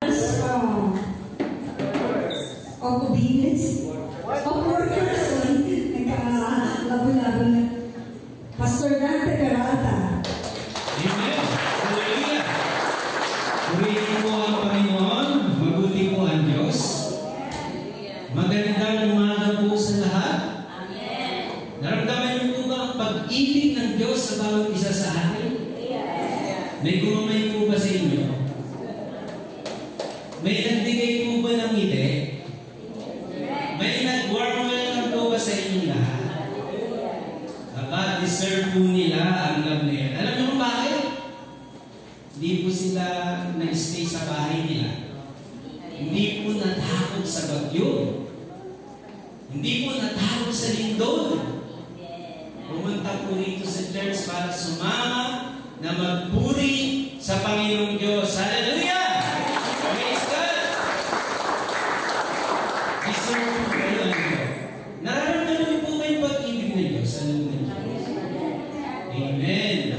Of obedience, of workers, nagka-labo-labo na. Pastor Dante Carata. Amen. Hallelujah. Purihin po ang Panginoon, mabuti po ang Diyos. Magandang umaga po sa lahat. Amen. Naramdaman niyo po ba ang pag-ibig ng Diyos sa bawat isa sa atin? May gumamay po ba sa inyo? May nagbigay po ba ng ngiti? May nag-warm welcome po ba sa inyong lahat? Deserve po nila ang love na yan. Alam niyo kung bakit? Hindi po sila nag-stay sa bahay nila. Hindi po natakot sa bagyo. Hindi po natakot sa lindol. Pumunta po rito sa church para sumama na magpuri sa Panginoong Diyos. Hallelujah! Praise God! Deserve po kayo ang Diyos. Nararamdaman niyo po ba yung pag-ibig ng Diyos? Alam mo niyo? Amen.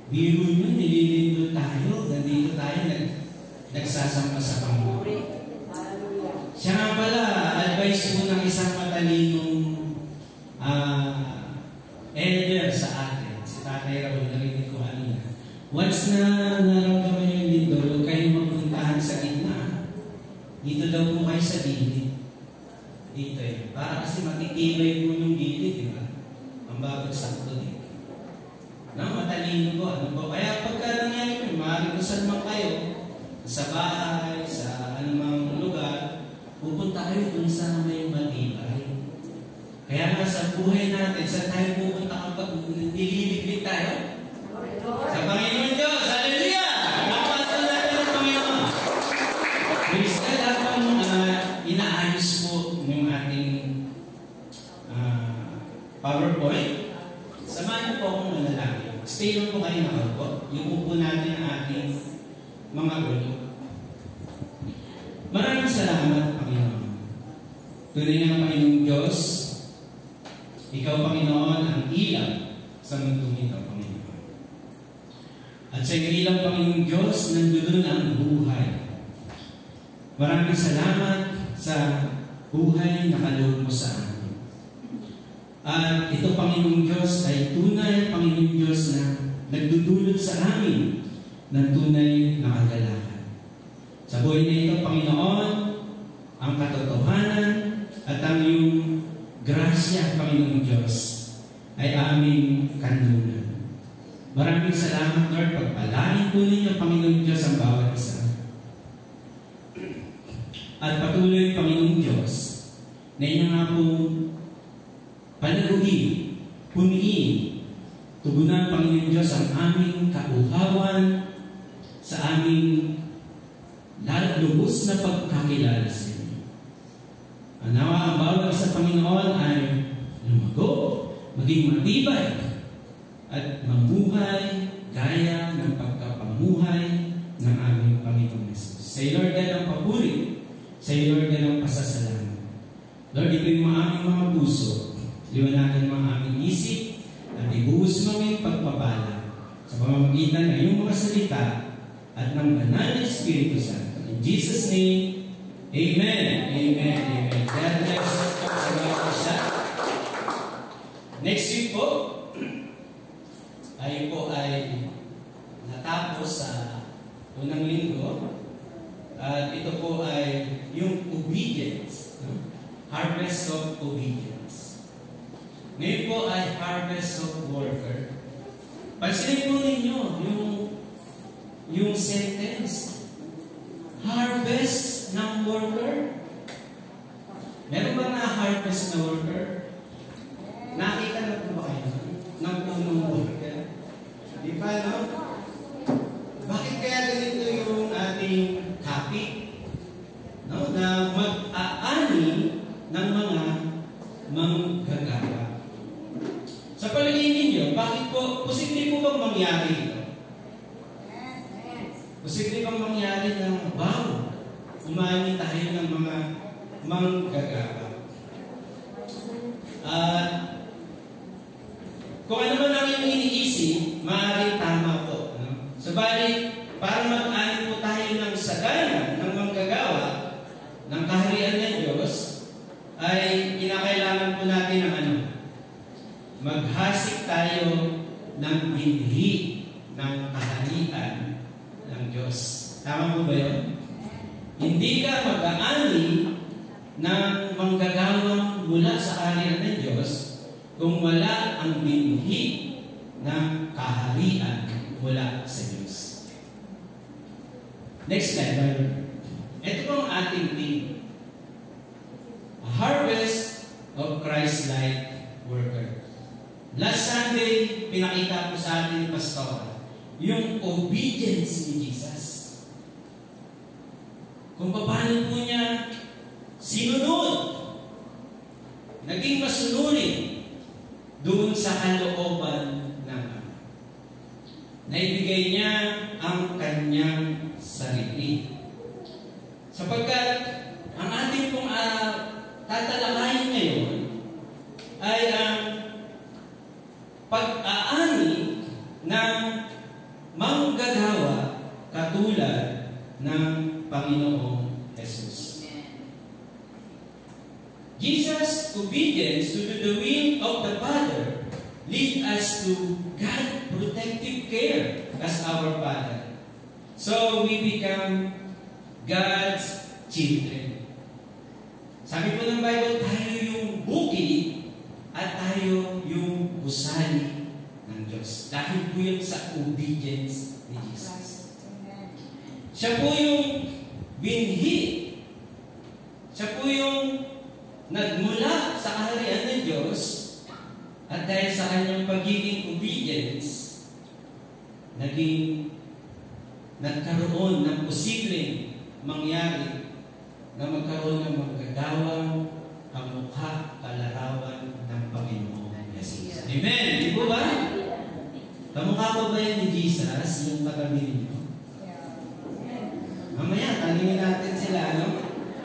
Biro nyo, nililindol tayo. Nandito tayo nagsasamba sa Panginoon. Siya nga pala, advice po ng isang matalinong elder sa atin. Si Tatay Raul, narinig ko kanina. Once na naramdaman yung lindol, huwag kayong magpuntahan sa gitna. Dito daw po kayo sa gilid. Dito eh. Para kasi matitibay po yung gilid, di ba? Ang babagsak ko dito. Matalino po. Ano po? Kaya pagka nangyari po, maaaring saan man kayo, sa bahay, sa anumang lugar, pupunta kayo dun sa may matibay. Kaya nga sa buhay natin, saan tayo pupunta kapag nililiglig tayo? Sa Panginoon Diyos! Hallelujah! Napasal natin ang Panginoon. Praise God, habang inaayos po yung ating PowerPoint, samahan niyo po akong manalangin. Stay lang po kayo nakaupo. Yung upo natin ang ating mga ulo. Maraming salamat, Panginoon. Tunay ng Panginoong Diyos, Ikaw, Panginoon, ang ilaw sa mundong ito, Panginoon. At sa ilaw, Panginoong Diyos, nandoon ang buhay. Maraming salamat sa buhay na kaloob mo sa amin. At ito, Panginoong Diyos, ay tunay, Panginoong Diyos, na nagdudulot sa amin ng tunay na kagalakan. Sa buhay na ito, Panginoon, ang katotohanan at ang iyong grasya, Panginoong Diyos, ay aming kanlunan. Maraming salamat, Lord. Pagpalain po ninyo, Panginoong Diyos, ang bawat isa. At patuloy, Panginoong Diyos, na inyo nga pong panaguhin, puniin, tugunan, Panginoon Diyos, ang aming kauhawan sa aming lubos na pagkakilala sa inyo. Nawa ang bawat sa Panginoon ay lumago, maging matibay, at mamuhay gaya ng pagkapamuhay ng aming Panginoon Jesus. Sa iyo, Lord, ang papuri, sa iyo, Lord, ang pasasalamat. Lord, ito'y aming mga puso, liwanagan mo ang aming isip, at ibuhos mo ang pagpapala sa pamamagitan ng iyong mga salita at ng banal na Espiritu Santo. In Jesus' name, Amen. Amen. Amen. God bless us po sa mga isa. Next week po, tayo po ay natapos sa unang linggo. At ito po ay yung obedience. Harvest of obedience. Ngayon po ay harvest of worker. Pansinin po ninyo yung sentence. Harvest ng worker. Meron ba na harvest na worker? Nakita na po ba kayo ng punong worker? Di ba, no? Bakit kaya ganito yung ating topic? No? Na mag-aani ng mga manggagawa. Sa palagay ninyo, bakit po, posible po bang mangyari ito? Posible bang mangyari na, wow, umani tayo ng mga manggagawa? At kung ano man ang iyong iniisip, maaaring tama po. No? Subalit, para mag-ani po tayo ng sagad maghasik tayo ng binhi ng kaharian ng Diyos. Tama mo ba yun? Hindi ka mag-aani ng manggagawang mula sa kaharian ng Diyos kung wala ang binhi ng kaharian mula sa Diyos. Next slide. Ito pong ating theme. A harvest of Christ-like worker. Last Sunday, pinakita ko sa atin ni Pastor yung obedience ni Jesus. Kung paano po niya sinunod, naging masunurin doon sa kalooban ng Ama. Naibigay niya ang kanyang sarili. Sapagkat ang ating pong tatalakayin ngayon ay ang pag-aani ng manggagawa katulad ng Panginoong Jesus. Jesus' obedience to the will of the Father lead us to God's protective care as our Father. So we become God's children. Sabi po ng Bible, tayo yung bukid at tayo yung gusali ng Diyos. Dahil po yun sa obedience ni Jesus. Siya po yung binhi. Siya po yung nagmula sa kaharian ng Diyos at dahil sa kanyang pagiging obedience, nagkaroon ng posibleng mangyari na magkaroon ng magagawang kamukha, kalarawan ng Panginoon Jesus. Amen! Di po ba? Kamukha pa ba yan ni Jesus yung katabi ninyo? Mamaya, tanungin natin sila, ano?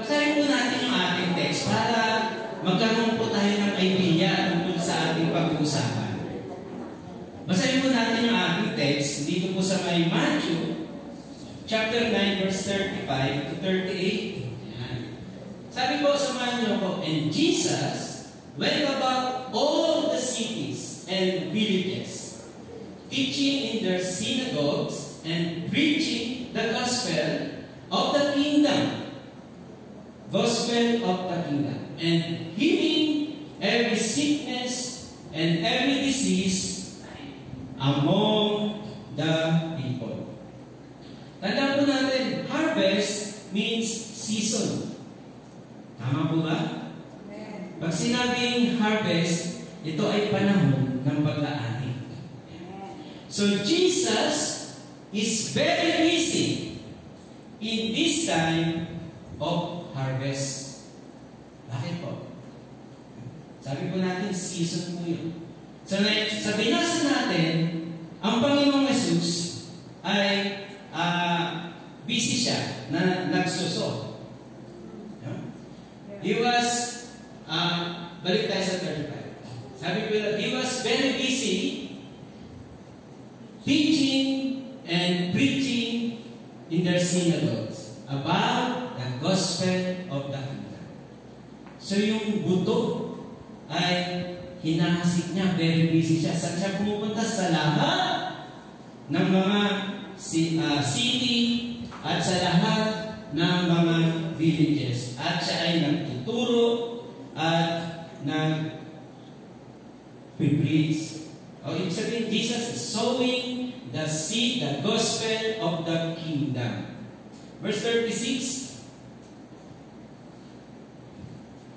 Basahin po natin yung ating text para magkaroon po tayo ng idea tungkol sa ating pag-uusapan. Basahin po natin yung ating text dito po sa may Matthew chapter 9, verse 35 to 38. Yan. Sabi po, samahan niyo po, and Jesus went about all the cities and villages, teaching in their synagogues and preaching the gospel of the kingdom. Gospel of the kingdom. And healing every sickness and every disease among the people. Tandaan po natin, harvest means season. Tama po ba? Pag sinabing harvest, ito ay panahon ng pag-aani. So Jesus is very busy in this time of harvest. Bakit po? Sabi po natin, season po yun. So sa binasa natin, ang Panginoong Jesus ay busy siya na nagsuso. He was, balik tayo sa 35. Sabi ko, he was very busy teaching and preaching in their synagogues about the gospel of the kingdom. So yung buto ay hinahasik niya, very busy siya. Saan siya pumupunta? Sa lahat ng mga city at sa lahat ng mga villages. At siya ay nagtuturo at nag-preach. Ibig sabihin, Jesus is sowing the seed, the gospel of the kingdom. Verse 36.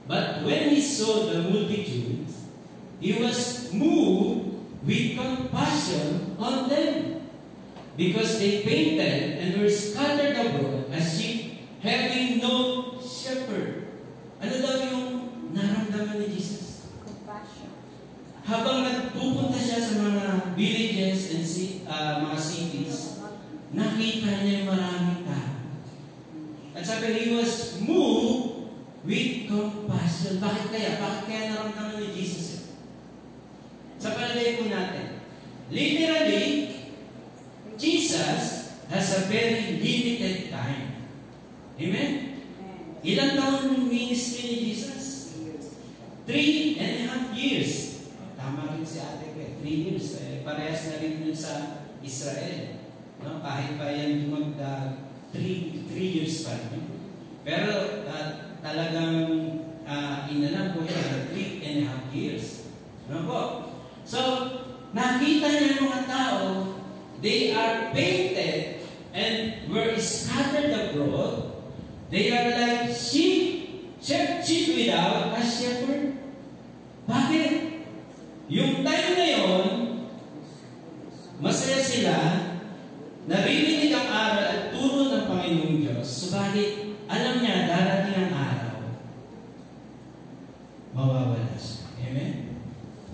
But when he saw the multitudes, he was moved with compassion on them, because they fainted and were scattered abroad as sheep having no shepherd. Ano daw yung naramdaman ni Jesus? Compassion. Habang nagpupunta siya sa mga villages and mga cities, nakita niya yung maraming tao. At sabi, he was moved with compassion. Bakit kaya? Bakit kaya naramdaman ni Jesus? Sa palagay po natin, literally, Jesus has a very limited time. Amen? Ilang taon ministry ni Jesus? 3.5 years. Tama Tama rin si ate ko, 3 years. Parehas na rin yun sa Israel. No? Kahit pa yan dumagdag, 3 years pa rin. Pero talagang inalam ko yan, 3.5 years. Ano po? So, nakita niya mga tao, they are painted and were scattered abroad. They are like sheep without a shepherd. Bakit? Yung time na yon, masaya sila, naririnig ang aral at turo ng Panginoong Diyos. Subalit, alam niya, darating ang araw, mawawala siya. Amen?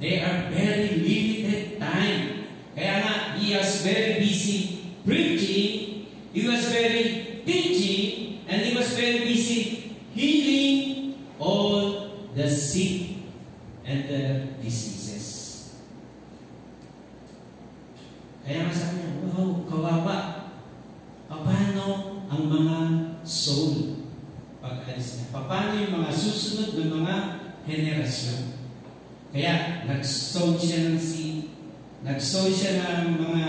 They are very limited time. Kaya nga, he was very busy preaching, he was very teaching, and he was very busy healing all the sick and the diseases. Kaya nga sabi niya, wow, kawawa. Paano ang mga soul pag-alis niya? Paano yung mga susunod ng mga henerasyon? Kaya nag-sow siya ng seed, nag-sow siya ng mga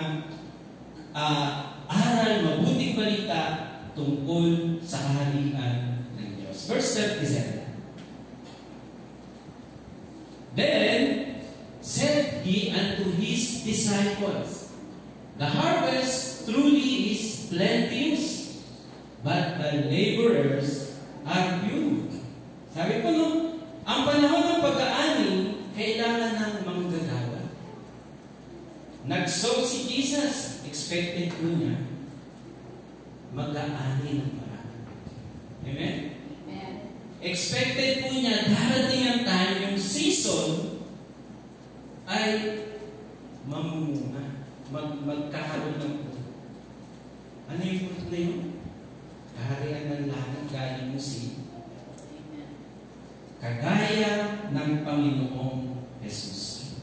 aral, mabuting balita tungkol sa kaharian ng Diyos. Verse 37. Then said he unto his disciples, the harvest truly is plenteous, but the laborers are few. Sabi po, no, ang panahon ng pag-aani, kailangan ng manggagawa. Nag-sow si Jesus, expected po niya, mag-aani ng marami. Amen? Amen. Expected po niya, darating ang time, yung season, ay mamunga. Magkakaroon ng fruit. Ano yung fruit na yun? Kaharian ng langit galing mo si kagaya ng Panginoong Jesus.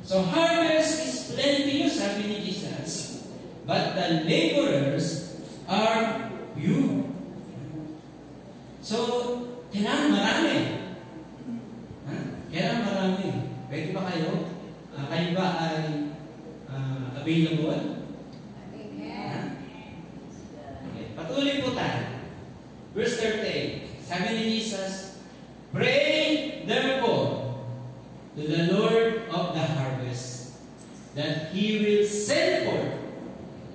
So harvest is plenteous, sabi ni Jesus, but the laborers are few. So, kailangan marami. Kailangan marami. Pwede ba kayo? Kayo ba ay available? Okay. Patuloy po tayo. Verse 38. Sabi ni Jesus, pray therefore to the Lord of the harvest that He will send forth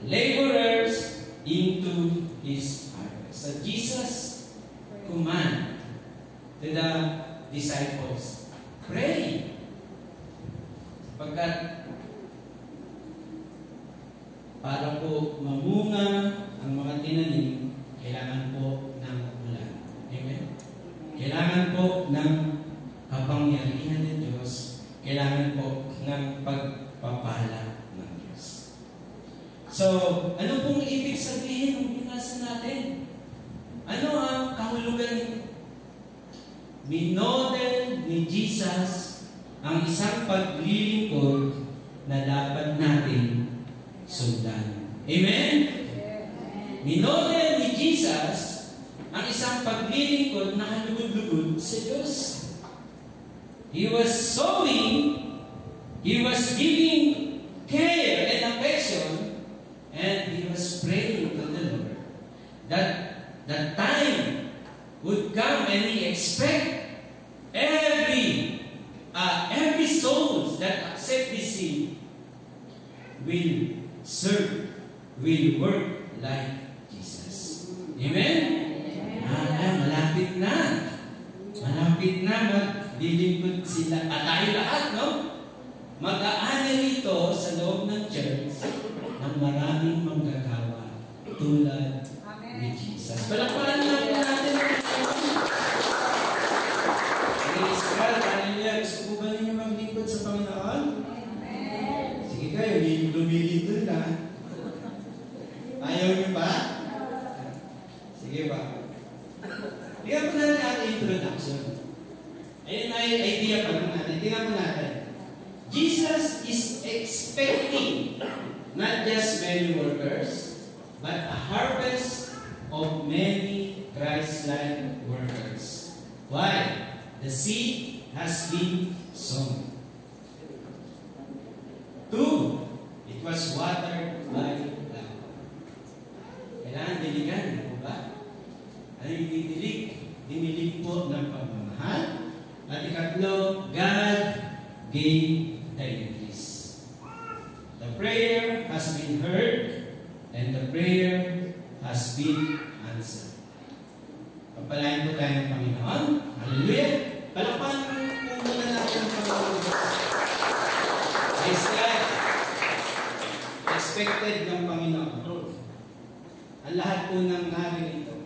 laborers into His harvest. So Jesus command to the disciples, pray. Pagkat para po mamunga ang mga tinanim, kailangan po ng ulan. Amen? Kailangan po ng kapangyarihan ng Diyos. Kailangan po ng pagpapala ng Diyos. So, ano pong ibig sabihin ng binasa natin? Ano ang kahulugan nito? Minodel ni Jesus ang isang paglilingkod na dapat natin sundan. Amen? Minodel ni Jesus ang isang paglilingkod na kalugod-lugod sa Diyos. He was sowing, he was giving care and affection, and he was praying to the Lord that the time would come and he expect every soul that accept this seed will serve, will work like Jesus. Amen? Malapit na. Malapit na maglilingkod sila. At tayo lahat, no? Mag-aani rito sa loob ng church ng maraming manggagawa tulad ni Jesus. Palakpakan natin. Praise God. Hallelujah. Gusto po ba ninyo maglingkod sa Panginoon? Sige kayo, lumilingkod na. Ayaw niyo ba? Sige ba? Tingnan po natin ang introduction. Ayun ay idea pa lang natin. Tingnan po natin. Jesus is expecting not just many workers, but a harvest of many Christ-like workers. Why? The seed has been sown. the increase. The prayer has been heard and the prayer has been answered. Pagpalain po tayo ng Panginoon. Hallelujah! Palakpan po muna natin ang Panginoon. Praise God! Expected ng Panginoon. Ang lahat po ng narito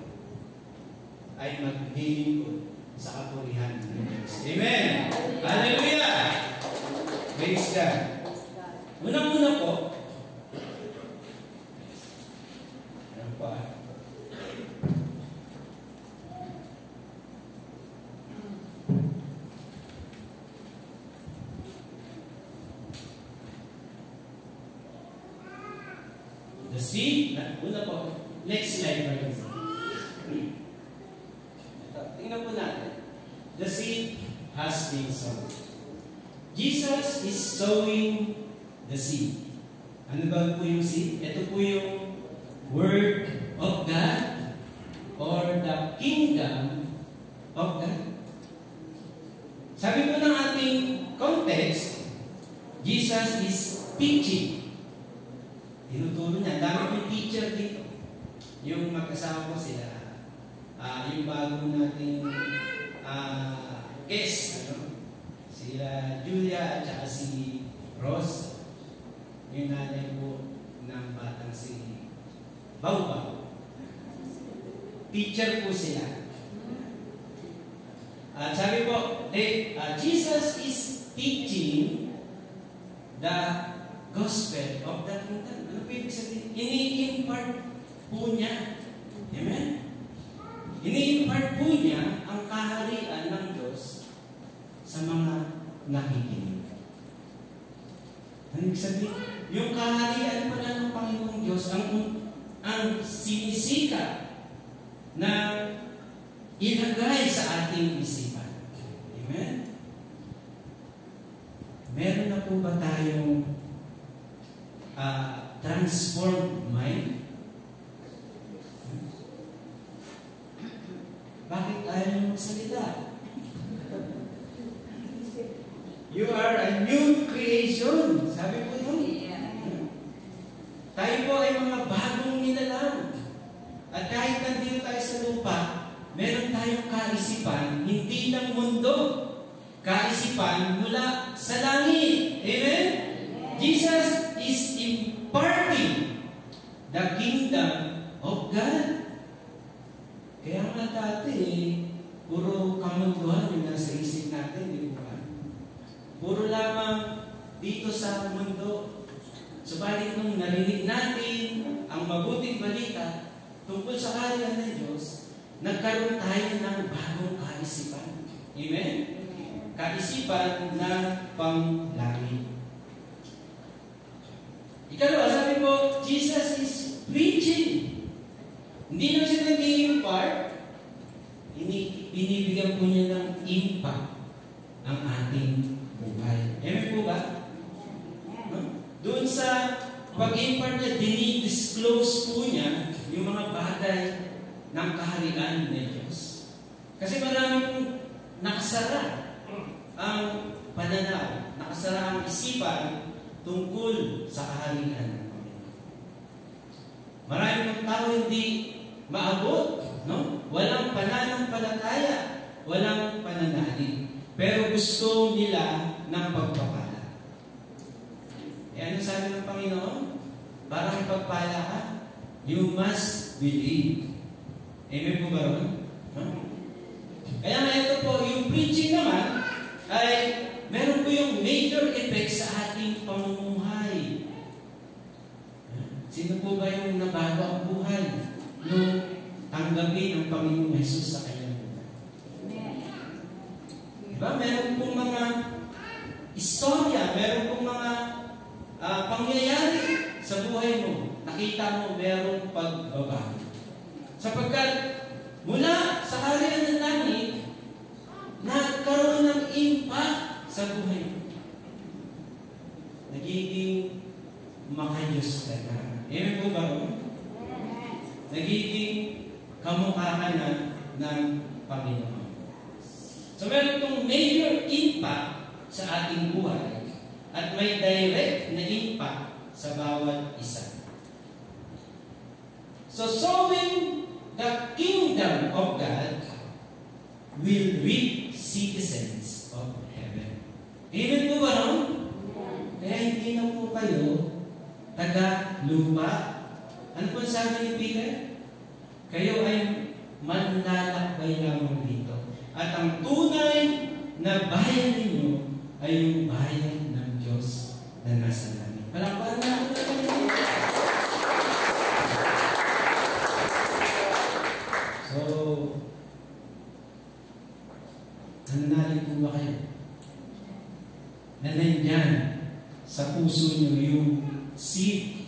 ay maglilingkod sa kapurihan ng Diyos. Amen! Hallelujah! Praise God! Unang-una po, ano pa? The seed, una po, next slide pa rin. Tingnan po natin. The seed has been sown. Jesus is sowing the seed. Ano ba po yung seed? Ito po yung Word of God or the Kingdom of God. Sabi po ng ating context, Jesus is teaching. Tinuturo niya. Dami po yung teacher dito. Yung magkasama po sila. Yung bago nating guest. Sila Julia at saka si Rose. Yung nanay po ng batang si Bauba. Teacher po sila. Sabi po, Jesus is teaching the gospel of the kingdom. Ano po ibig sabihin? Ini-impart po niya. Amen? Ini-impart po niya ang kaharian ng Diyos sa mga nakikinig. Ano ibig sabihin? Yung kaharian pala ng Panginoong Diyos ang sinisika na ilagay sa ating isipan. Amen? Meron na po ba tayong transformed mind? Bakit ayaw magsalita? You are a new creation. Sabi po yun. Tayo po ay mga bagong nilalang. At kahit nandito tayo sa lupa, meron tayong kaisipan, hindi ng mundo. Kaisipan mula sa langit. Amen? Jesus is imparting the kingdom of God. Kaya nga dati, puro kamunduhan yung nasa isip natin, di ba? Puro lamang dito sa mundo. Subalit nung narinig natin ang mabuting balita tungkol sa kaharian ng Diyos, nagkaroon tayo ng bagong kaisipan. Amen? Kaisipan na panglangit. Ikalawa, sabi po, Jesus is preaching. Hindi lang siya nag-i-impart, binibigyan po niya ng impact ang ating buhay. Amen po ba? Doon sa pag-impart niya, dinidisclose po niya yung mga bagay ng kaharian ng Diyos. Kasi maraming nakasara ang pananaw, nakasara ang isipan tungkol sa kaharian ng Panginoon. Maraming ng tao hindi maabot, no? Walang pananampalataya, walang pananalig. Pero gusto nila ng pagpapala. Ano sabi ng Panginoon? Para ipagpala ka, you must believe. Amen po ba ron? Kaya nga ito po, yung preaching naman, ay meron po yung major effect sa ating pamumuhay. Sino po ba yung nabago ang buhay nung tanggapin ang Panginoong Jesus sa kanyang buhay? Diba? Meron pong mga istorya, meron pong mga pangyayari sa buhay mo. Nakita mo merong pagbabago. Sapagkat mula sa kaharian ng langit, nagkaroon ng impact sa buhay mo. Nagiging makayos ka na. Amen po ba? Nagiging kamukha ka na ng Panginoon. So meron itong major impact sa ating buhay may direct na impact sa bawat isa. So sowing the kingdom of God will reap citizens of heaven. Amen po ba, no? Kaya hindi na po kayo taga-lupa. Ano po sabi ni Peter? Kayo ay manlalakbay lamang dito. At ang tunay na bayan ninyo ay yung bayan ng Diyos na nasa langit. Palakpakan na ako na kayo. So, nananalig po ba kayo? Na nandyan sa puso nyo yung seed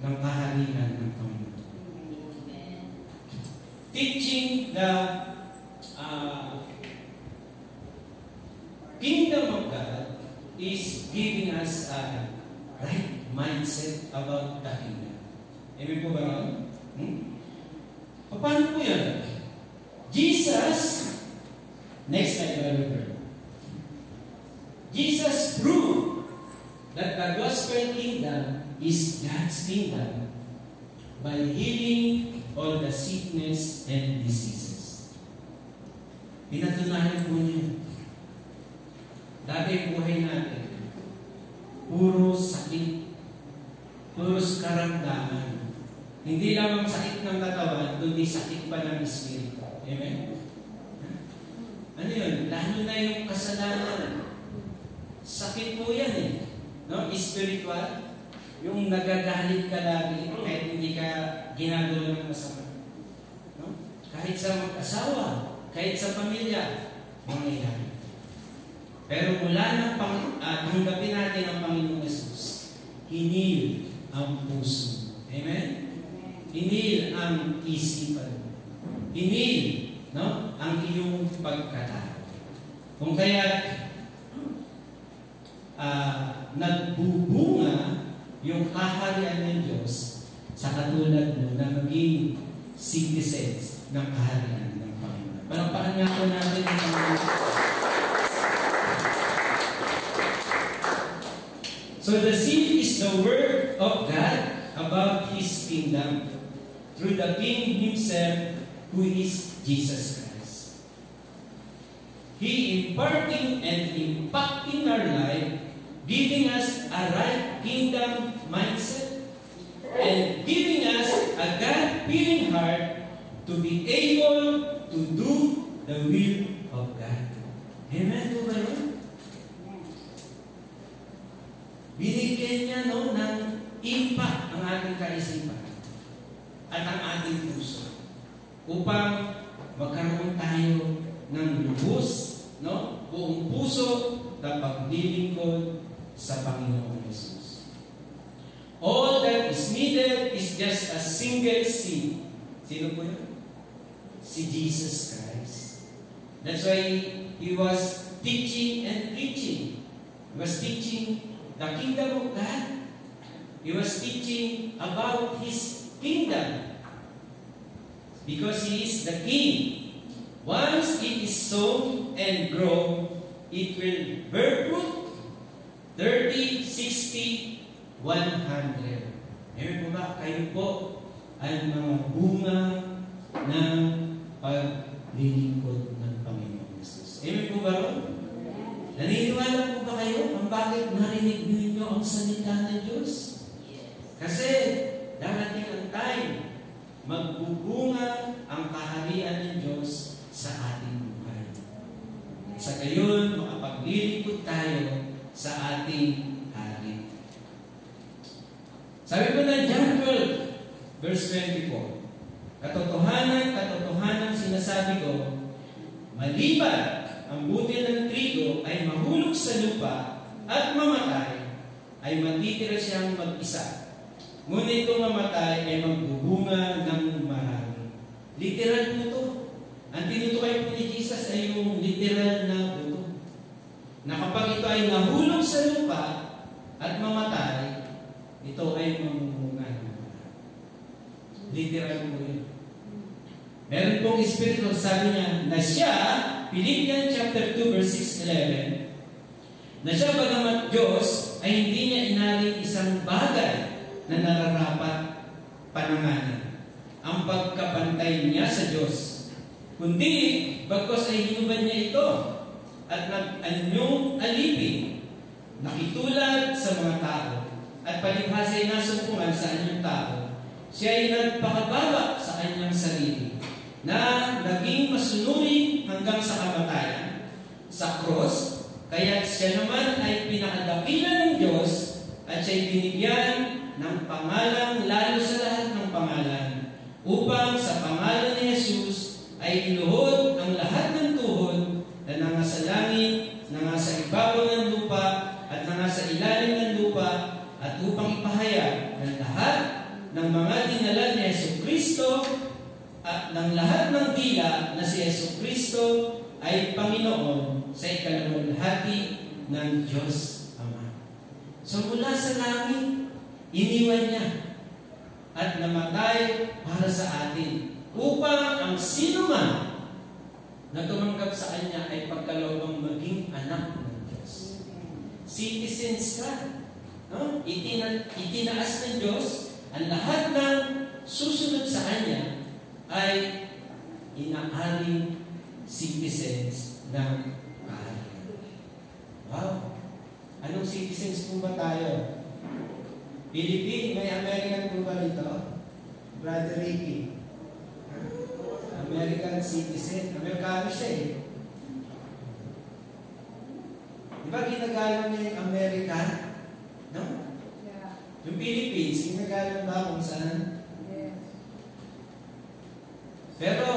ng kaharian ng Panginoon. Teaching the kingdom of God is giving us a right mindset about the kingdom. Amen po ba naman? Paano po yan? Jesus, next slide, brother. Jesus proved that the gospel kingdom is God's kingdom by healing all the sickness and diseases. Pinatunayan po niya. Dati buhay natin, puro sakit, puro karamdaman. Hindi lamang sakit ng katawan, kundi sakit pa ng espiritu. Amen? Ano yun? Lalo na yung kasalanan. Sakit po yan eh. No? Spiritual. Yung nagagalit ka lagi, kahit hindi ka ginagawa ng masama. No? Kahit sa mag-asawa, kahit sa pamilya, mangyayari. Pero mula na tanggapin natin ang Panginoong Yesus, hinil ang puso. Amen? Hinil ang isipan. Hinil, no? Ang iyong pagkatao. Kung kaya nagbubunga yung kaharian ng Diyos sa katulad mo na maging citizens ng kaharian ng Panginoon. Palakpakan nga po natin ang Panginoon. So the seed is the word of God about His kingdom through the King Himself, who is Jesus Christ. He imparting and impacting our life, giving us a right kingdom mindset, and giving us a God-fearing heart to be able to do the will of God. Amen po ba yun? Binigyan niya ng impact ang ating kaisipan at ang ating puso upang magkaroon tayo ng lubos, buong puso na paglilingkod sa Panginoong Yesus. All that is needed is just a single seed. Sino po yun? Si Jesus Christ. That's why He was teaching and preaching. He was teaching the kingdom of God. He was teaching about His kingdom. Because He is the King. Once it is sown and grown, it will bear fruit 30, 60, 100. Amen po ba? Kayo po ay mga bunga ng paglilingkod ng Panginoong Yesus. Amen po ba ron? Naniniwala po ba kayo kung bakit narinig ninyo ang salita ng Diyos? Kasi darating ang time, magbubunga ang kaharian ng Diyos sa ating buhay. Sa gayon, makapaglilingkod tayo sa ating hari. Sabi po na John 12, verse 24, Katotohanan sinasabi ko, maliban ang butil ng trigo ay mahulog sa lupa at mamatay, ay matitira siyang mag-isa. Ngunit kung mamatay ay magbubunga ng marami. Literal po ito. Ang tinutukoy po ni Jesus ay yung literal na buto. Na kapag ito ay nahulog sa lupa at mamatay, ito ay mamumunga ng marami. Literal po yun. Meron pong Espiritu, sabi niya, na siya, Philippians chapter 2, verse 6-11, na siya bagamat Diyos ay pagpapalagay niya sa Diyos. Kundi, bagkos ay hinubad niya ito at nag-anyong alipin, nakitulad sa mga tao, at palibhasa ay nasumpungan sa anyong tao. Siya ay nagpakababa sa kanyang sarili, na naging masunurin hanggang sa kamatayan, sa cross, kaya siya naman ay pinakadakilan ng Diyos at siya ay binigyan ng pangalang lalo sa lahat ng pangalan, upang sa pangalan ni Jesus ay iluhod ang lahat ng tuhod na nangasa langit, nangasa ibabaw ng lupa, at nangasa ilalim ng lupa, at upang ipahayag ng lahat ng mga dinala ni Jesucristo at ng lahat ng dila na si Jesucristo ay Panginoon sa ikalaluwalhati ng Diyos Ama. So mula sa langit, iniwan niya at namatay para sa atin upang ang sino man na tumanggap sa Kanya ay pagkalooban maging anak ng Diyos. Citizens ka. No? Itinaas ng Diyos ang lahat ng susunod sa Kanya ay inaaring citizens ng kaharian. Wow! Anong citizens po ba tayo? Philippine, may American po ba dito? Brother Ricky. American citizen. Amerikano siya eh. Di ba ginagalang niya yung Amerika? No? Yeah. Yung Philippines, ginagalang ba kung saan? Yes. Pero,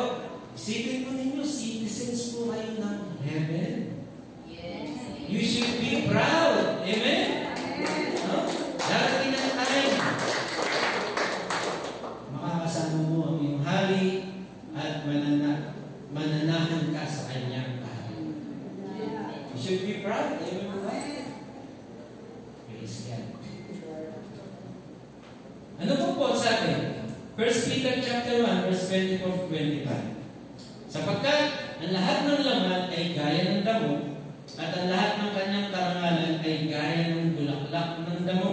isipin mo ninyo, citizens po kayo ng heaven. Yes. You should be proud. Amen? No? Darating ang time. Makakasama mo ang iyong hari at mananahan ka sa kanyang kaharian. You should be proud. Amen? Praise God. Ano po sabi? 1 Peter chapter 1, verse 24-25. Sapagkat ang lahat ng laman ay gaya ng damo, at ang lahat ng kanyang karangalan ay gaya ng bulaklak ng damo.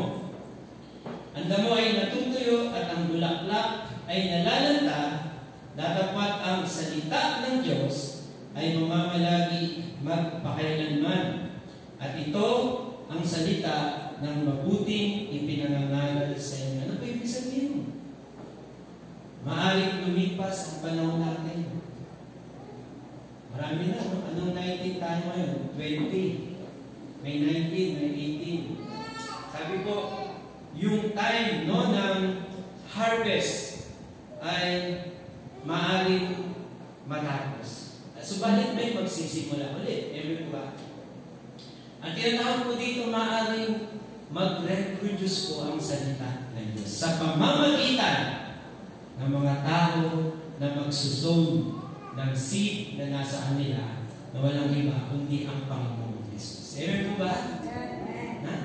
Ang damo ay natutuyo at ang bulaklak ay nalalanta, datapwat ang salita ng Diyos ay mamamalagi magpakailanman. At ito ang salita ng mabuting ipinangangaral sa inyo. Ano ba ibig sabihin? Maaaring lumipas ang panahon natin. Marami na, no? Anong 19 tayo ngayon? 20. May 19, may 18. Sabi po, yung time no, ng harvest ay maaaring matapos. Subalit may magsisimula ulit. Ewan po ba? Ang tinatawag po dito, maaaring mag-reproduce po ang salita ng Diyos sa pamamagitan ng mga tao na magsusow ng seed na nasa kanila na walang iba kundi ang Panginoon Jesus. Amen po ba? Na?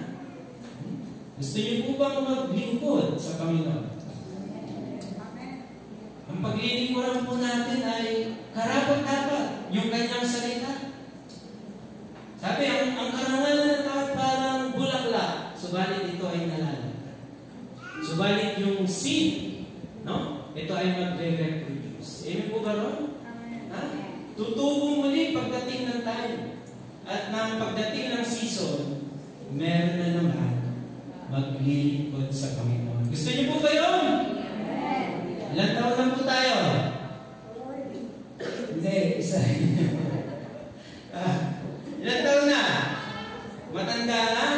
Gusto niyo po bang maglingkod sa Panginoon? Ang paglilingkuran po natin ay karapat-dapat yung kanyang salita. Sabi, ang karangalan ng tao parang bulaklak, subalit ito ay nalalanta. Subalit yung seed, no? Ito ay magre-reproduce. Amen po ba ron? Tutubo muli pagdating ng time. At nang pagdating ng season, meron na naman maglilingkod sa Panginoon. Gusto niyo po ba yun? Ilan taon lang po tayo? Hindi, isa. Ilan taon na? Matanda na?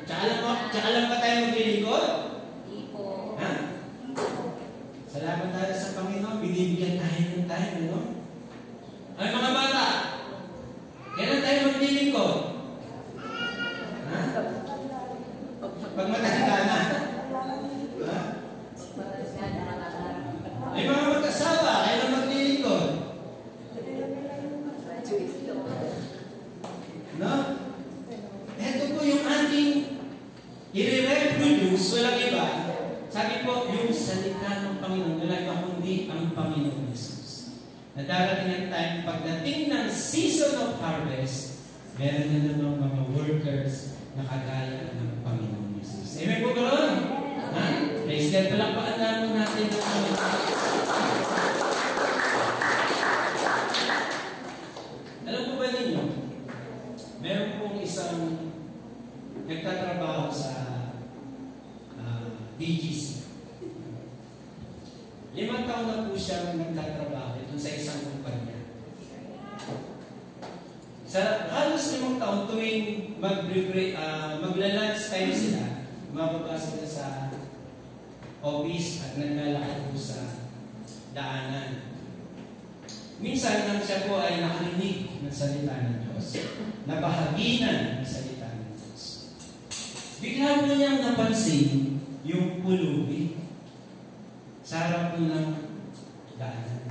Tsaka lang pa tayo maglilingkod? Ha? Salamat tayo sa Panginoon. Binibigyan tayo ng time, ano? Ay, mga bata, kailan tayo maglilingkod? Ha? Pag matanda na? Ha? Ay, mga mag-asawa, kailan maglilingkod? No? Ito po yung ating i-reproduce, walang iba. Sabi po, yung salita ng Panginoon, wala iba kundi ang Panginoon Jesus. Na darating ang time, pagdating ng season of harvest, meron na naman mga workers na kagaya ng Panginoon Jesus. Amen po ba ron? Ha? Praise God, palakpakan natin ng sa BGC. 5 taon na po siya nagtatrabaho ito sa isang kumpanya. Sa halos 5 taon, tuwing magla-lunch time sila, mababa sila sa office at naglalakad po sa daanan. Minsan nang siya po ay nakarinig ng salita ng Diyos, nabahaginan ng salita ng Diyos. Bigla po niyang napansin yung pulubi sa harap po ng daanan.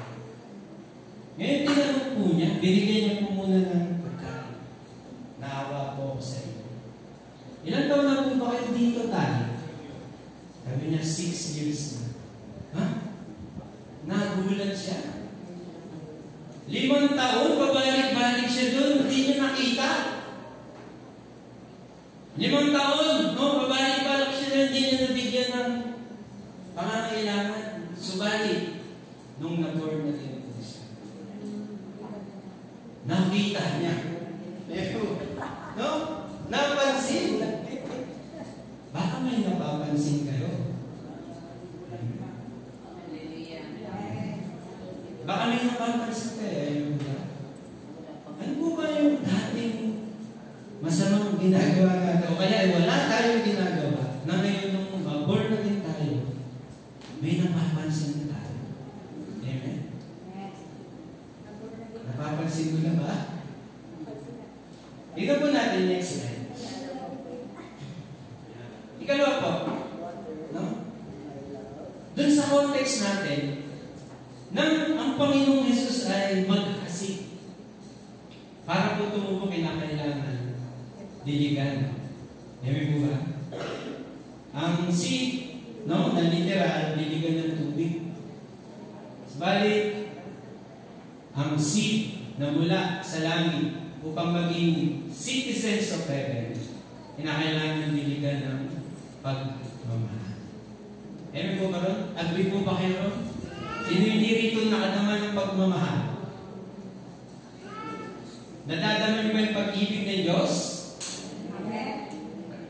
Ngayon tinanong po niya, binigyan niya po muna ng pagkain. Naawa po ako sa iyo. Ilang taon na po ba kayo dito tayo? Sabi niya, 6 years na. Ha? Nagulat siya. 5 taon, pabalik-balik siya doon, hindi niya nakita. 5 taon, no, pabalik-balik siya doon, hindi niya nabigyan ng pangangailangan. Subalit, nung na-born na din po siya, nakita niya. No? Napansin. Baka may napapansin kayo. Baka may napapansin kayo. Ano po ba yung dating masamang ginagawa natin? O kaya wala tayong ginagawa na ngayon nung born na din tayo, may napapansin na tayo. Amen? Napapansin mo na ba? Tignan po natin next slide. Ikalawa po, no? Doon sa context natin, nang ang Panginoong Jesus ay mag-hasik, para po tumubo kinakailangan diligan. Amen po ba? Ang seed, no, na literal, diligan ng tubig. Subalit, ang seed na mula sa langit upang maging citizens of heaven, kinakailangan ng diligan ng pagmamahal. Amen po ba ron? Agree po ba kayo ron? Sino hindi rito nakadama ng pagmamahal? Nadadama niyo ba yung pag-ibig ng Diyos?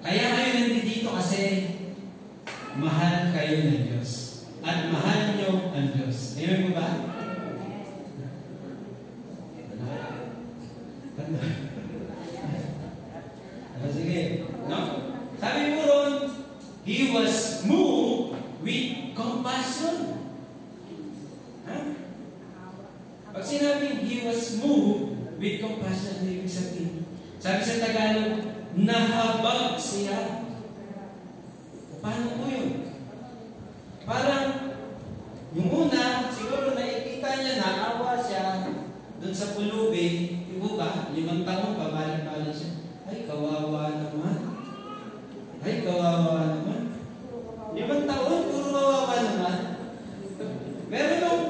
Kaya kayo nandito kasi mahal kayo ng Diyos. At mahal niyo ang Diyos. Amen mo ba? Sige. No? Sabi mo ron, He was moved with compassion. Pag sinabing He was moved with compassion, ibig sabihin, sabi sa Tagalog, nahabag siya. Paano po yun? Parang, yung una, siguro nakikita niya, naawa siya doon sa pulubi, ibo ba? 5 taon, pabalik-balik siya. Ay, kawawa naman. Ay, kawawa naman. 5 taon, puro kawawa naman. Meron nung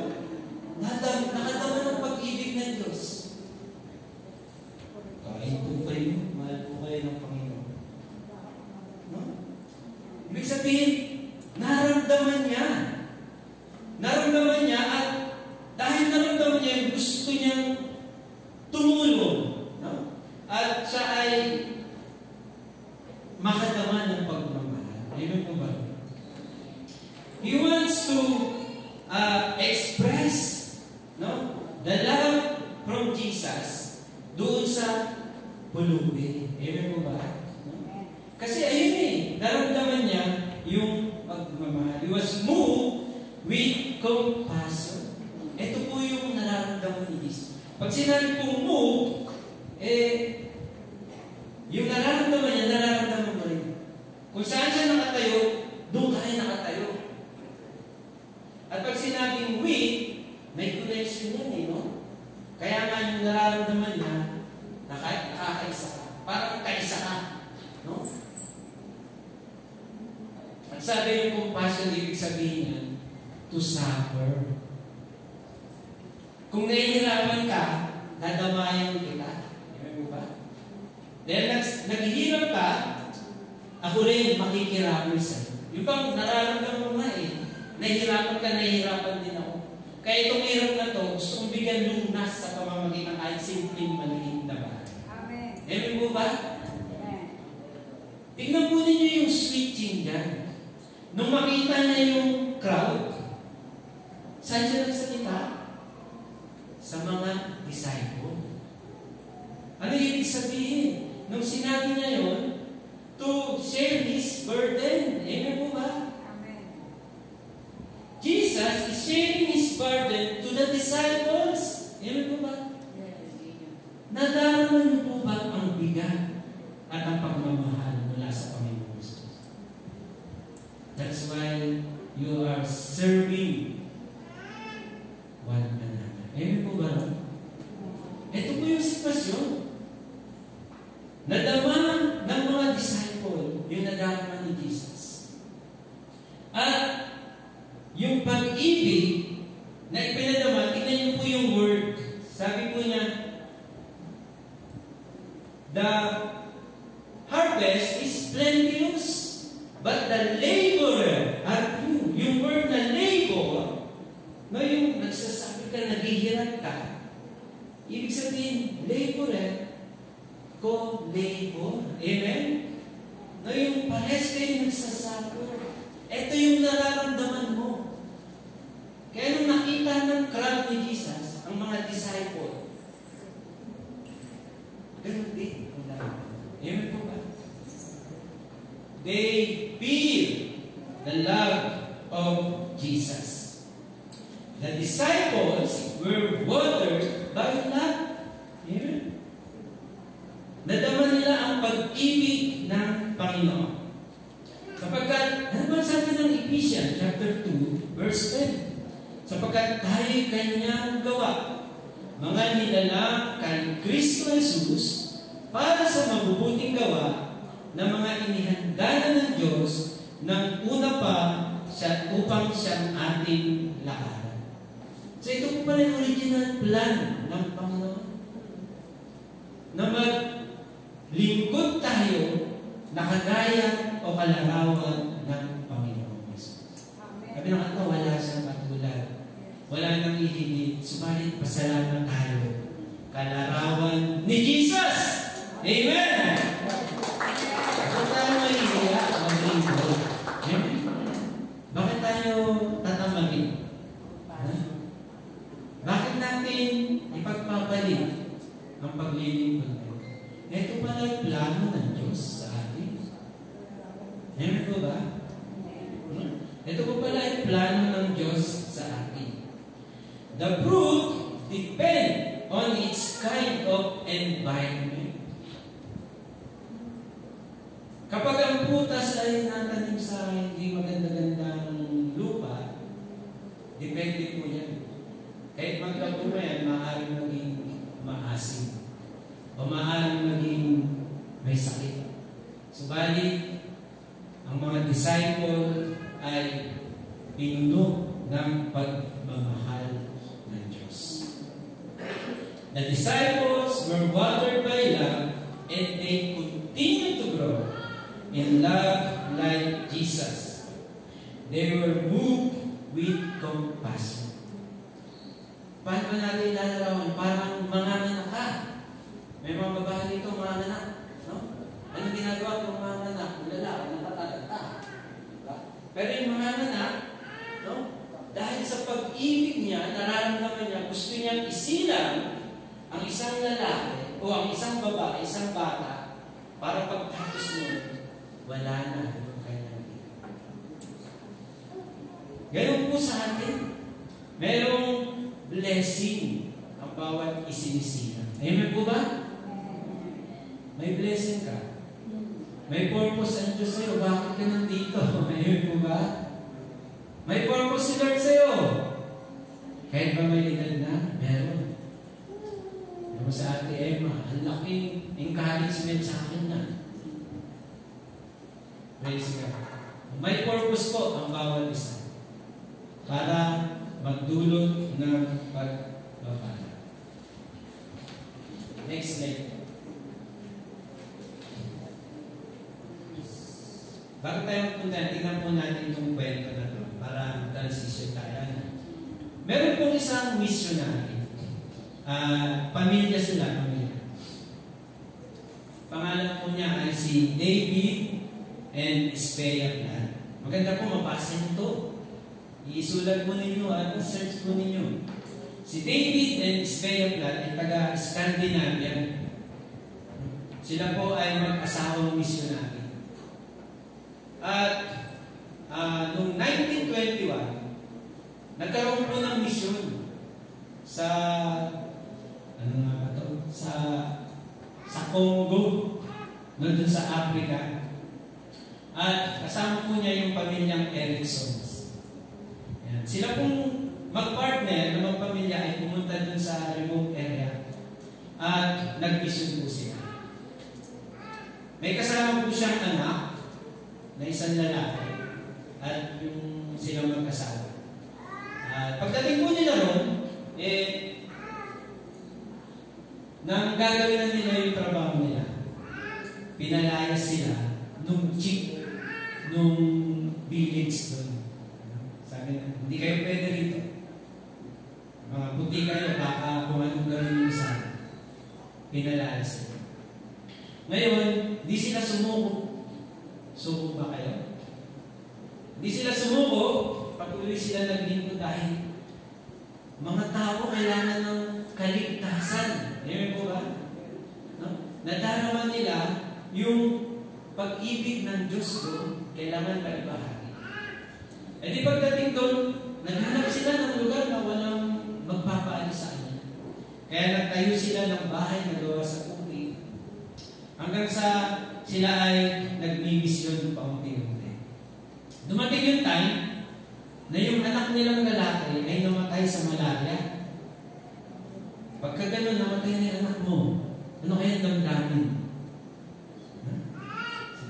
nakadama ng pag-ibig ng Diyos. Kahit po kayo, mahal po kayo ng Panginoon. No? Ibig sabihin, naramdaman niya. Naramdaman niya at dahil naramdaman niya, gusto niyang tumulong. No? At siya ay makadama ng pagmamahal. Amen po ba? He wants to express, no, the love from Jesus doon sa pulubi. Amen po ba? No? Kasi ayun naramdaman niya yung pagmamahal. He was moved with compassion. Ito po yung nararamdaman ni Jesus. Pag sinabi pong move, yung nararamdaman niya, nararamdaman mo rin. Kung saan siya nakatayo, doon ka rin nakatayo. At pag sinabing we, may connection yan no? Kaya nga yung nararamdaman niya, nakakaisa ka. Parang kaisa ka. No? At sabi yung compassion, ibig sabihin yan, to suffer. Kung nahihirapan ka, nadamayan kita. Amen mo ba? Dahil naghihirap ka, ako rin makikirapan sa'yo. Yung bang nararamdaman mo nga nahihirapan din ako. Kaya itong hirap na to, gusto kong bigyan lunas sa pamamagitan kahit simpleng maliit na bagay. Amen. Amen po ba? Amen. Tingnan po ninyo switching dyan. Nung makita niya yung crowd, saan siya nagsalita? Sa mga disciple. Ano ibig sabihin? Nung sinabi niya yun, to share His burden. Amen po ba? Amen. Jesus is sharing His burden to the disciples. Amen po ba? Nadarama niyo po ba ang bigat at ang pagmamahal mula sa Panginoon Jesus? That's why you are serving one another. Amen po ba? Ito po yung sitwasyon. Nadama ng mga disciple yung nadarama ni Jesus. At yung pag-ibig na ipinadama, tingnan niyo po yung word. Sabi po niya, the harvest is plenteous, but the laborer are few. Yung word na labor, no, yung nagsasabi ka, naghihirap ka, ibig sabihin, laborer, co-labor. Amen? No, yung pares kayo nagsasako. Ito yung nararamdaman mo. Kaya nung nakita ng crowd ni Jesus, ang mga disciple, ganun din ang lahat. Amen po ba? They feel the love of Jesus. The disciples were watered by love. Amen? Nadama nila ang pag-ibig ng Panginoon. Sapagkat, ano ba sabi ng Ephesians chapter 2, verse 10? Sapagkat tayo'y Kanyang gawa, mga nilalang kay Kristo Jesus, para sa mabubuting gawa na mga inihanda na ng Diyos ng una pa siya, upang siyang ating lakaran. So ito po pala yung original plan ng Panginoon. Na maglingkod tayo na kagaya o kalarawan ng Panginoon Jesus. Sabi ng kanta, wala siyang katulad. Wala nang ihigit, subalit pasalamat tayo. Kalarawan ni Jesus! Amen! Bakit tayo mahihiya? Maglingkod. Amen? Bakit tayo tatamagin? Bakit natin ipagpapalit ang paglilingkod? Ito pala yung plano ng Diyos sa atin. Amen po ba? Ito po pala yung plano ng Diyos sa atin. The fruit depend on its kind of environment. Kapag ang putas ay natanim sa hindi maganda-gandang lupa, depende po yan. Kahit maglago mo yan, maaaring maging maasim. O maaaring maging may sakit. Subalit, ang mga disciple ay pinuno ng pagmamahal ng Diyos. The disciples were watered by love and they continue to grow in love like Jesus. They were moved with compassion. Paano ba natin lalarawan? Parang mga anak ka. May mga babae dito, mga anak. No? Ano ginagawa ng mga anak? Lalaki, natatalata. Pero yung mga anak, no? Dahil sa pag-ibig niya, nararamdaman niya, gusto niyang isilang ang isang lalaki o ang isang babae, isang bata, para pagtapos nun, wala na yung kanyang ina. Ganun po sa atin. Merong blessing ang bawat isinisilang. Amen po ba? May blessing ka. May purpose ang Diyos sa'yo. Bakit ka nandito? Amen po ba? May purpose si Lord sa'yo. Kahit ba may edad na? Meron. Alam mo sa Ate Emma, ang laking encouragement sa akin na. Praise God. May purpose po ang bawat isa. Para magdulot ng pagbabala. Next slide. Bago tayo magpunta, tingnan po natin itong kwento na ito para transition tayo. Meron pong isang missionary. Pamilya sila, pamilya. Pangalan po niya ay si David and Espea Plan. Maganda po mabasa nito. Iisulat po ninyo at search po ninyo. Si David and Espea Plan ay taga-Scandinavia. Sila po ay mag-asawang misyonary. At noong 1921, nagkaroon po ng misyon sa sa Congo, doon sa Africa. At kasama po niya yung pamilyang Ericksons. Yan. Sila pong mag-partner ng mga pamilya ay pumunta doon sa remote area at nag-mission po sila. May kasama po siyang anak na isang lalaki at yung silang magkasama. Pagdating po nila ron, nang gagawin na nila yung trabaho nila, pinalayas sila nung chief nung village doon. Sabi na, hindi kayo pwede rito. Mga puti kayo, baka kung anong gawin yung isa. Pinalayas sila. Ngayon, di sila sumuko. Suko ba kayo? Di sila sumuko, patuloy sila naglingkod dahil mga tao kailangan ng kaligtasan. Ayan po ba? No? Nadaraman nila yung pag-ibig ng Diyos doon, kailangan maibahagi. E di pagdating doon, naghanap sila ng lugar na walang magpapaalis sa kanya. Kaya nagtayo sila ng bahay na gawa sa puti. Hanggang sa sila ay nagmimisyon paunti-unti. Dumating yung time na yung anak nilang lalaki ay namatay sa malaria. Pagka gano'n, namatay na yung anak mo, ano kaya damdamin?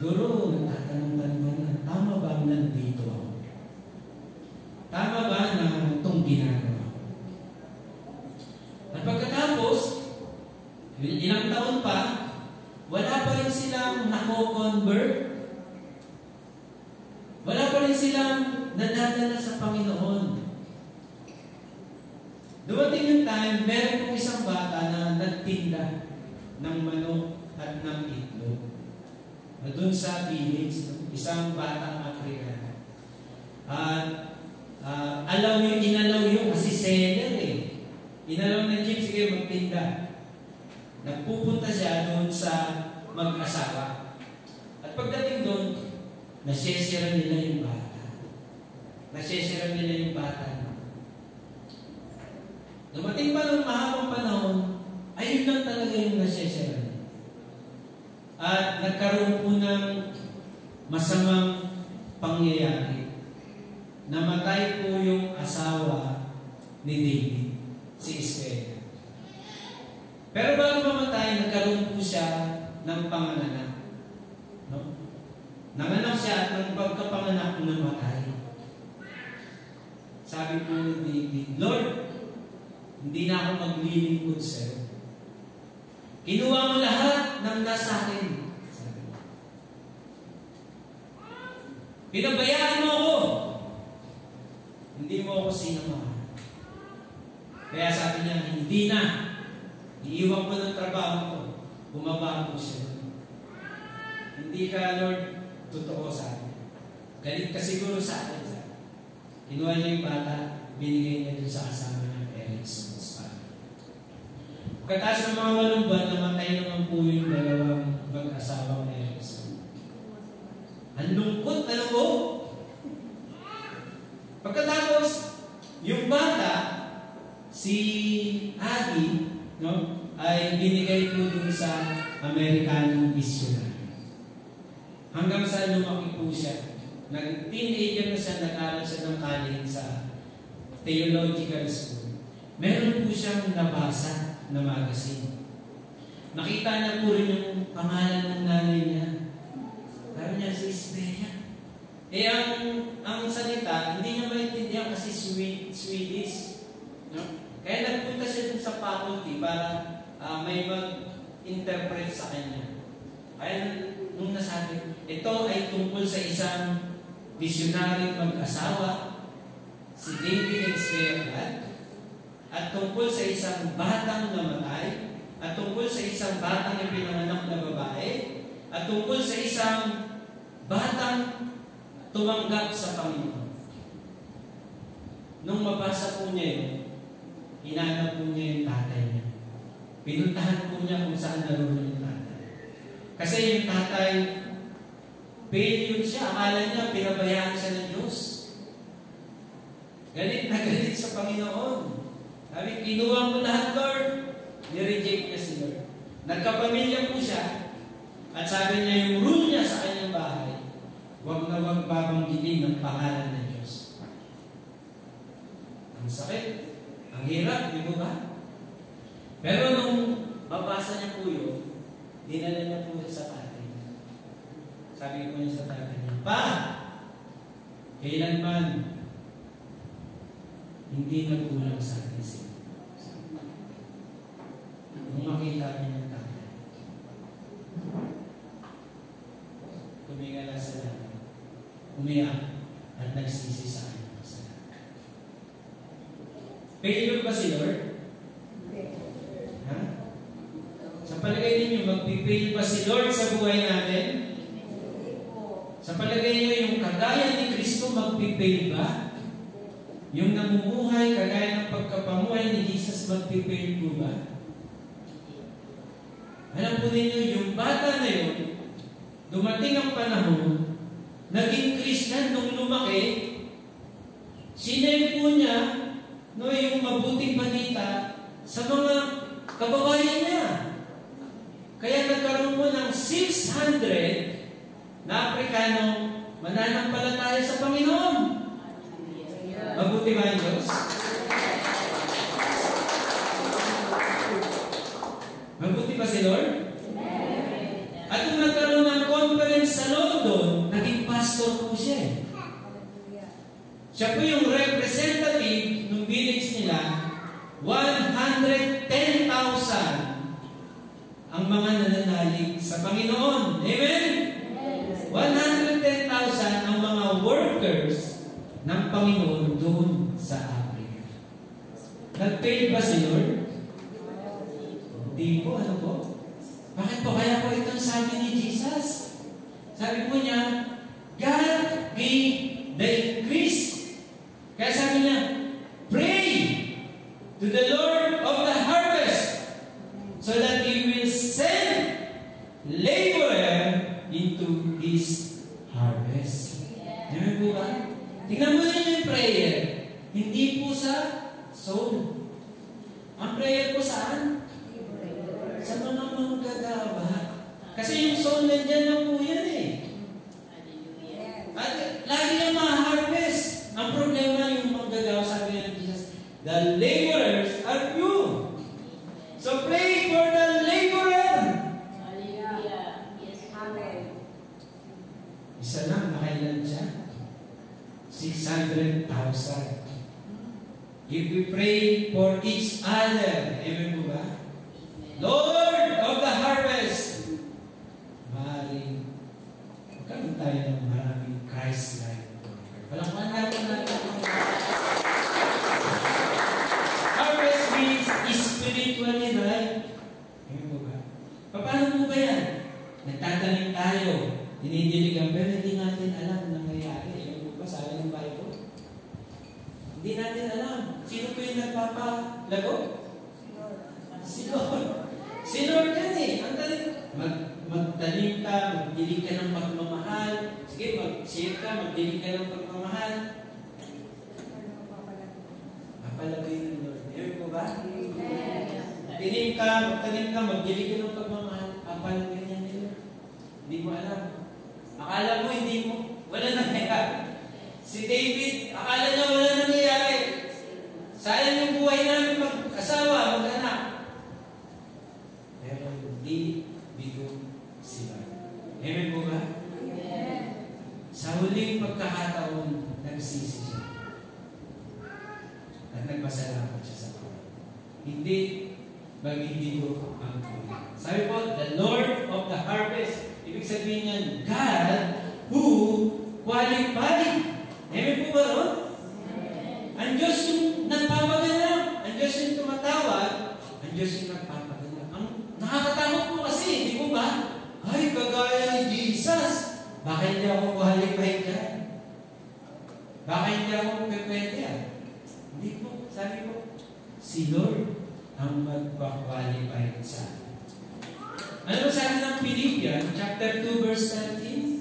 Siguro, nagtatanong-tanong na, tama ba nandito ako? Tama ba na itong ginagawa ko? At pagkatapos, ilang taon pa, wala pa rin silang nako-convert. Wala pa rin silang nadadala sa Panginoon. Dumating yung time, meron pong isang bata na nagtinda ng manok at ng itlog. Doon sa village, isang batang African. At inalaw yun kasi seller eh. Inalaw ng jeep, sige magtinda. Nagpupunta siya doon sa mag-asawa. At pagdating doon, nasyesira nila yung bata. Nasyesira nila yung bata. Dumating pa ng mahabang panahon, ayun lang talaga yung nasyesira. At nagkaroon po ng masamang pangyayari. Namatay po yung asawa ni David, si Espea. Pero bago mamatay, nagkaroon po siya ng panganak. No? Nanganak siya at nang pagkapanganak namatay. Sabi po ni David, Lord, hindi na ako maglilingkod sa'yo. Kinuha mo lahat ng nasa akin. Pinabayaan mo ako. Hindi mo ako sinamahan. Kaya sabi niya, hindi na. Iiwan ko ng trabaho ko. Bumaba ko siya. Hindi ka, Lord, totoo sa akin. Galit ka siguro sa akin. Kinuha niya yung bata, binigay niya doon sa kasama ng Erickson. Pagkatapos ng mga 8 buwan, namatay naman po yung dalawang mag-asawang Erickson. Ang lungkot na loob. Pagkatapos, yung bata, si Adi, no, ay binigay po dun sa Amerikanong missionary. Hanggang sa lumaki po siya. Nag-teenager na siya, nag-aral siya ng college sa theological school. Meron po siyang nabasa na magazine. Nakita niya po rin yung pangalan ng nanay niya. Sabi niya, si Espea. Ang salita, hindi niya maintindihan kasi Swedish. No? Kaya nagpunta siya dun sa faculty para may mag-interpret sa kanya. Kaya nung nasabi, ito ay tungkol sa isang missionary mag-asawa, si David and Espea Plan, at tungkol sa isang batang namatay, at tungkol sa isang batang ipinanganak na babae, at tungkol sa isang batang tumanggap sa Panginoon. Nung mabasa po niya yun, hinanap po niya yung tatay niya. Pinuntahan po niya kung saan naroon yung tatay. Kasi yung tatay, failure siya. Akala niya, pinabayaan siya ng Diyos. Galit na galit sa Panginoon. Sabi, kinuha mo lahat, Lord. Nireject niya si Lord. Nagkapamilya po siya. At sabi niya, yung rule niya sa kanyang bahay, huwag na huwag babanggitin ng pangalan ng Diyos. Ang sakit. Ang hirap, di ba? Pero nung mabasa niya po yun, dinala niya po sa tatay niya. Sabi ko niya sa tatay niya, Pa! Kailanman hindi nagkulang sa atin siya. Nung makita niya ng tatay, tumingala sa langit, umiyak at nagsisi sa kanya. Failure ba si Lord? Ha? Sa palagay ninyo, magpipail ba si Lord sa buhay natin? Sa palagay ninyo, yung kagaya ni Kristo, magpipail ba? Yung namumuhay, kagaya ng pagkapamuhay ni Jesus, magpipail po ba? Alam po ninyo, yung bata na yun, dumating ang panahon, naging Christian nung lumaki, sinay po niya, yung mabuting balita sa mga kababayan niya. Kaya nagkaroon mo ng 600 na Afrikanong mananampalataya sa Panginoon. Mabuti ba ang Diyos? Mabuti ba si Lord? At kung nagkaroon ng conference sa London, naging pastor po siya. Siya po yung representative ng village nila, 110,000 ang mga nananalig sa Panginoon. Amen? 110,000 ang mga workers ng Panginoon doon sa Africa. Nag-fail ba si Lord? Hindi po. Ano po? Bakit po kaya po itong sabi ni Jesus? Sabi po niya, God gave the increase. Kaya sabi niya, pray to the Lord of the harvest so that He will send laborer into His harvest. Amen po ba? Tingnan mo niyo yung prayer. Hindi po sa soul. Ang prayer po saan? Sa mga manggagawa. Kasi yung soul nandiyan lang po yan eh. At lagi na ma-harvest. Ang problema yung manggagawa, sabi ng Jesus, the laborers are you. So pray for the laborer. Hallelujah. Yes, Amen. Isa lang, nakailan siya? 600,000. If we pray for each other, amen po ba? Lord of the harvest, maaaring magkaroon tayo ng maraming Christ-like. Palakpan natin natin. Harvest means spiritually right. Amen po ba? Paano po ba yan? Nagtatanim tayo, dinidiligan, pero hindi natin alam ang nangyayari. Amen po ba? Sabi ng Bible. Hindi natin alam. Sino po yung nagpapalago? Si Lord. Si Lord yan eh. Ang talim. Magtanim ka, magdilig ka ng pagmamahal. Sige, mag-share ka, magdilig ka ng pagmamahal. Mapalagay ng Lord. Amen po ba? Magtanim ka, magdilig ka ng pagmamahal. Mapalagay niya ni Lord. Hindi mo alam. Akala mo, wala nangyayari. Si David, akala niya wala nangyayari. Sayang yung buhay namin mag-asawa, mag-anak. Pero hindi bigo sila. Amen po ba? Amen. Sa huling pagkakataon, nagsisi siya. At nagpasalamat siya sa Panginoon. Hindi maghihigo ang Panginoon. Sabi po, the Lord of the harvest. Ibig sabihin niyan, God who qualified. Amen po ba ron? Ang Diyos yung nagpapaganap. Ang Diyos yung tumatawag. Ang Diyos yung nagpapaganap. Ang nakakatakot po kasi, di po ba? Ay, kagaya ni Jesus. Bakit hindi ako ako pwede Hindi po, sabi ko, si Lord ang magpa-qualify sa akin. Ano ba sabi ng Philippians, chapter 2, verse 13?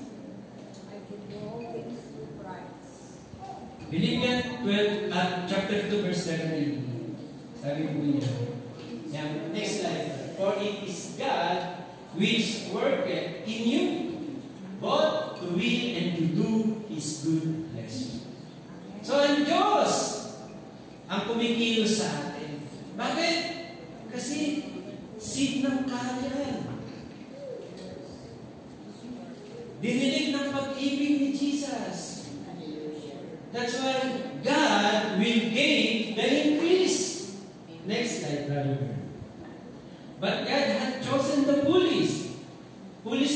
Philippians 12, chapter 2, verse 13. Sabi po niya. Next slide. For it is God which worketh in you, both to will and to do His good pleasure. So, ang Diyos ang kumikilos sa atin. Bakit? Kasi seed ng kaharian. Dinilig ng pag-ibig ni Jesus. That's why God will gain the increase. Next slide, brother. But God had chosen the foolish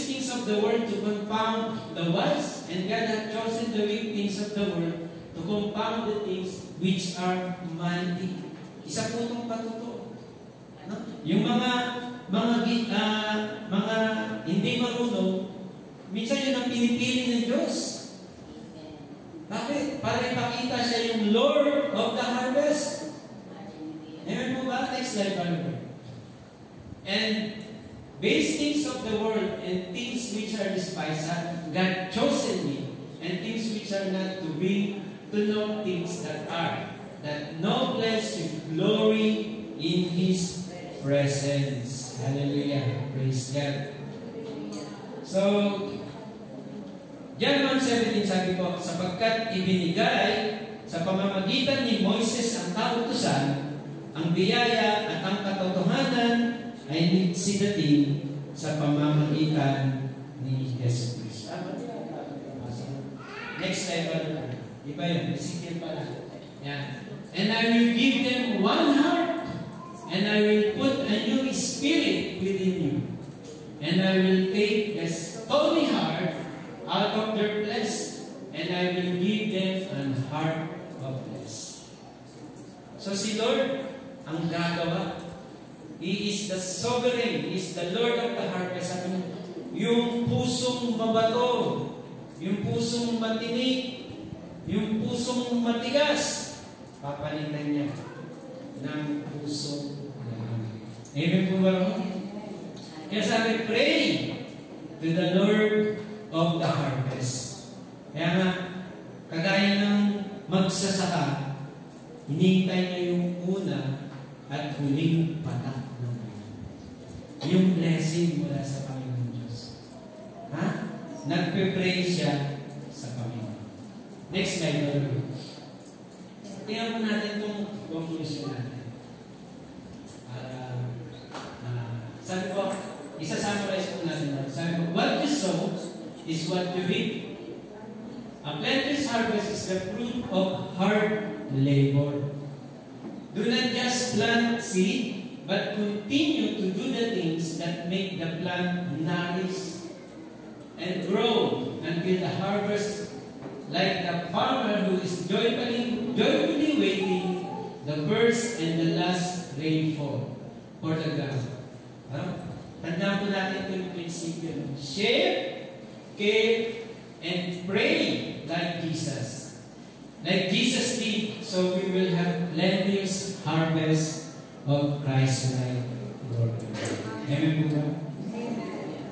things of the world to confound the wise, and God had chosen the weak things of the world to confound the things which are mighty. Isa po itong patuto. No? Yung mga hindi marunong, minsan yun ang pinipili ng Diyos. Bakit? Para ipakita siya yung Lord of the harvest. Amen po ba? Next slide, brother. And base things of the world and things which are despised, God chosen me, and things which are not to bring to know things that are, that no flesh should glory in His presence. Hallelujah. Praise God. So, John 1:17 sabi ko, sapagkat ibinigay sa pamamagitan ni Moises ang kautusan, ang biyaya at ang katotohanan ay nagsidating sa pamamagitan ni Jesus Christ. Next slide. Iba yun. Ezekiel pala. Yan. And I will give them one heart, and I will put a new spirit within you. And I will take the stony heart out of their flesh, and I will give them an heart of flesh. So si Lord ang gagawa. He is the sovereign. He is the Lord of the harvest. Yung pusong mabato, yung pusong matinik, yung pusong matigas, papalitan niya ng pusong malamig. Amen po ba? Kaya sabi, pray to the Lord of the harvest. Kaya nga, kagaya ng magsasaka, hinihintay niya yung una at huling patak ng Panginoon. Yung blessing mula sa Panginoon Diyos. Ha? Nagpe-pray siya sa Panginoon. Next slide, Lord. Tingnan po natin itong conclusion natin. Para, sabi ko, isa-summarize po natin. Sabi ko, what you sow is what you reap. A plenteous harvest is the fruit of hard labor. Do not just plant seed, but continue to do the things that make the plant nourish and grow until the harvest, like the farmer who is joyfully waiting the first and the last rainfall for the ground. Tandaan po natin ito yung prinsipyo. Share, care, and pray like Jesus. Like Jesus did, so we will have plenteous harvest of Christ-like glory. Amen po ba?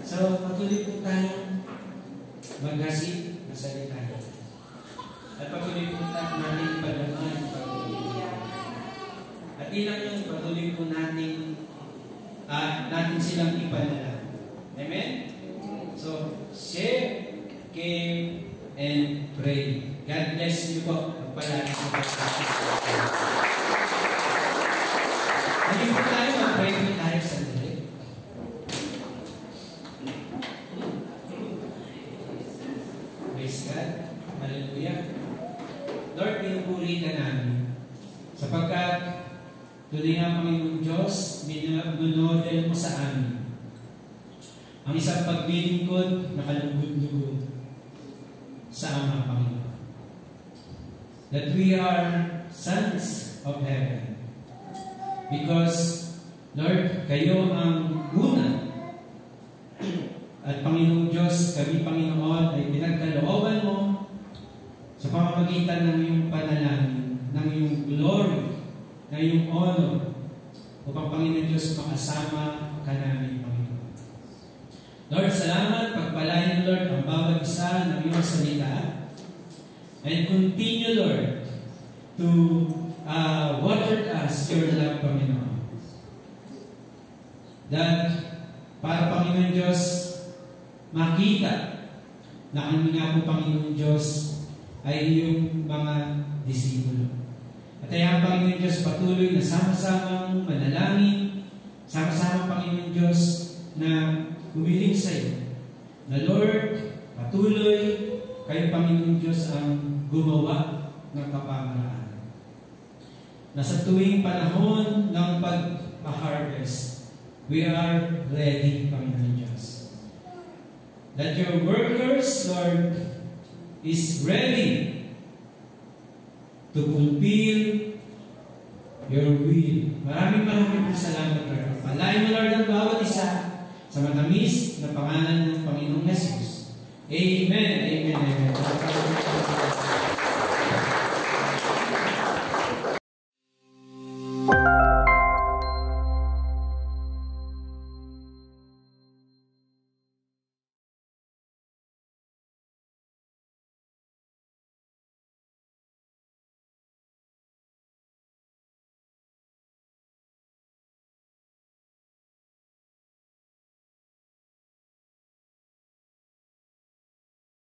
So, patuloy po tayong mag-hasip na salita niya. At patuloy po natin padalaman ang pag-ibig. At ilang yung patuloy po natin silang ipadala. Amen? So, share, care, and pray. God bless you po. Palagi sa pagkakas. Hindi po tayo mag-pray po tayo sa dali. Praise God. Hallelujah. Lord, pinupuri ka namin. Sapagkat tuloy nga Panginoon Diyos, minodel mo sa amin ang isang paglilingkod na kalugod-lugod sa Ama, Panginoon. That we are sons of heaven. Because, Lord, kayo ang una. At Panginoong Diyos, kami Panginoon ay pinagkalooban mo sa pamamagitan pamamagitan ng iyong panalangin, ng iyong glory, ng iyong honor, upang Panginoon Diyos makasama ka namin, Panginoon. Lord, salamat. Pagpalain, Lord, ang bawat isa ng iyong salita. And continue, Lord, to water us your love, Panginoon. That, para Panginoon Diyos, makita na ang nga po, Panginoon Diyos, ay iyong mga disipulo. At ay ang Panginoon Diyos patuloy na sama-samang manalangin, sama-samang Panginoon Diyos na humiling sa iyo. Na Lord, patuloy kayo, Panginoon Diyos, ang gumawa ng kapamalaan. Na sa tuwing panahon ng pag-harvest, we are ready, Panginoon Diyos. That your workers, Lord, is ready to fulfill your will. Maraming po salamat, Lord. Palain mo, Lord, ang bawat isa sa matamis na pangalan ng Panginoong Jesus. Amen. Amen. Amen.